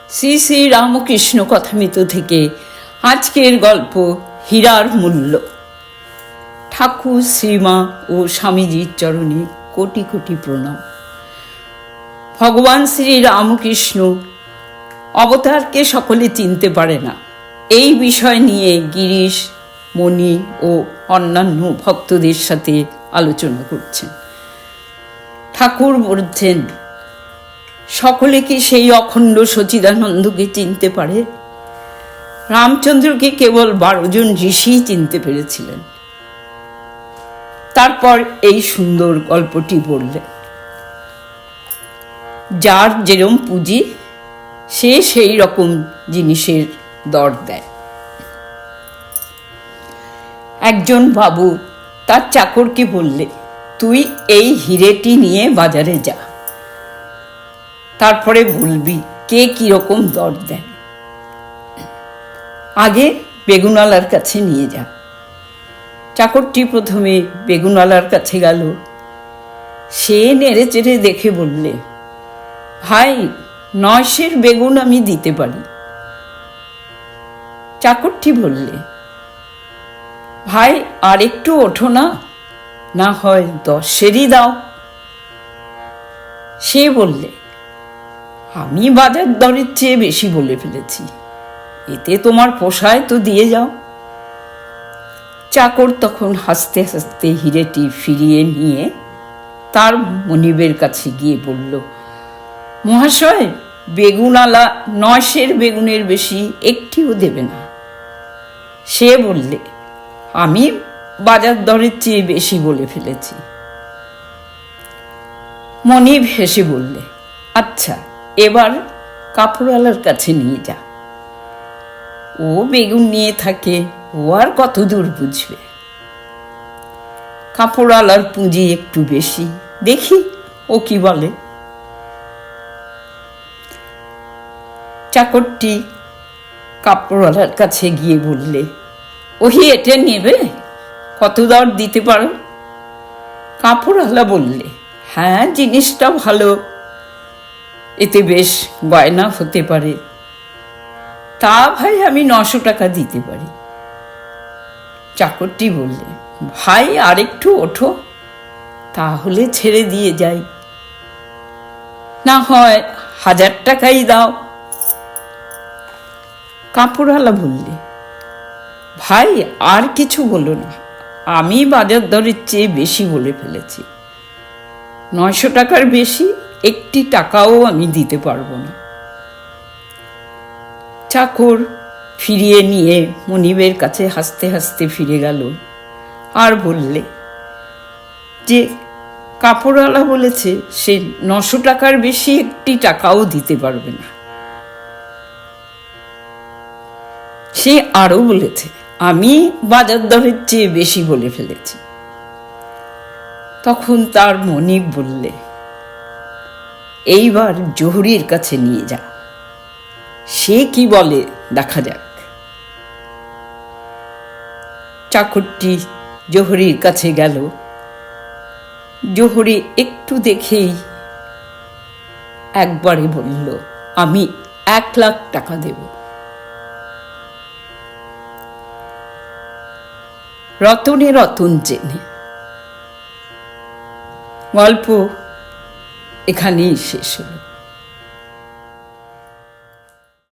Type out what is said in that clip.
শ্রী শ্রী রামকৃষ্ণ কথামৃত থেকে আজকের গল্প হীরার মূল্য। ঠাকুর, শ্রীমা ও স্বামীজির চরণে কোটি কোটি প্রণাম। ভগবান শ্রী রামকৃষ্ণ অবতারকে সকলে চিনতে পারে না, এই বিষয় নিয়ে গিরিশ, মণি ও অন্যান্য ভক্তদের সাথে আলোচনা করছেন। ঠাকুর বলছেন, সকলে কি সেই অখণ্ড সচিদানন্দকে চিনতে পারে? রামচন্দ্রকে কেবল 12 জন ঋষি চিনতে পেরেছিলেন। তারপর এই সুন্দর গল্পটি বললেন, যার যেরকম পুঁজি সে সেই রকম জিনিসের দর দেয়। একজন বাবু তার চাকরকে বললে, তুই এই হিরেটি নিয়ে বাজারে যা, তারপরে বলবি কে কিরকম দর দেয়। আগে বেগুনওয়ালার কাছে নিয়ে যা। চাকরটি প্রথমে বেগুনওয়ালার কাছে গেল। সে নেড়ে চেড়ে দেখে বললে, ভাই, 9 বেগুন আমি দিতে পারি। চাকরটি বললে, ভাই, আর একটু ওঠো না, না হয় 10 দাও। সে বললে, আমি বাজার দরের চেয়ে বেশি বলে ফেলেছি, এতে তোমার পোষায় তো দিয়ে যাও। চাকর তখন হাসতে হাসতে হিরেটি ফিরিয়ে নিয়ে তার মনিবের কাছে গিয়ে বলল, মহাশয়, বেগুনওয়ালা 9 বেগুনের বেশি একটিও দেবে না। সে বললে, আমি বাজার দরের চেয়ে বেশি বলে ফেলেছি। মনিব হেসে বললে, আচ্ছা, এবার কাপড়ওয়ালার কাছে নিয়ে যা। ও বেগুন নিয়ে থাকে, ও আর কত দূর বুঝবে। কাপড়ওয়ালার পুঁজি একটু বেশি, দেখি ও কি বলে। চাকরটি কাপড়ওয়ালার কাছে গিয়ে বললে, ওহি এটা নেবে, কত দর দিতে পারো? কাপড়ওয়ালা বললে, হ্যাঁ, জিনিসটা ভালো, এতে বেশ গয়না হতে পারে। তা ভাই, আমি 900 টাকা দিতে পারি। চাকরটি বললে, ভাই, আরেকটু ওঠো, তাহলে ছেড়ে দিয়ে যাই, না হয় 1000 টাকাই দাও। কাপড়ওয়ালা বললে, ভাই, আর কিছু বলো না, আমি বাজার দরের চেয়ে বেশি বলে ফেলেছি। 900 টাকার বেশি একটি টাকাও আমি দিতে পারবো না। চাকর ফিরিয়ে নিয়ে মনিবের কাছে হাসতে হাসতে ফিরে গেল আর বললে যে কাপড়ওয়ালা বলেছে সে 900 টাকার বেশি একটি টাকাও দিতে পারবে না। সে আরো বলেছে, আমি বাজার দরের চেয়ে বেশি বলে ফেলেছি। তখন তার মনিব বললে, এইবার জহুরির কাছে নিয়ে যা, সে কি বলে দেখা যাক। চাকরটি জহুরির কাছে গেল। জহুরি একটু দেখেই একবারে বলল, আমি 1 লাখ টাকা দেব। রতনে রতন চেনে। গল্প এখানেই শেষ হলো।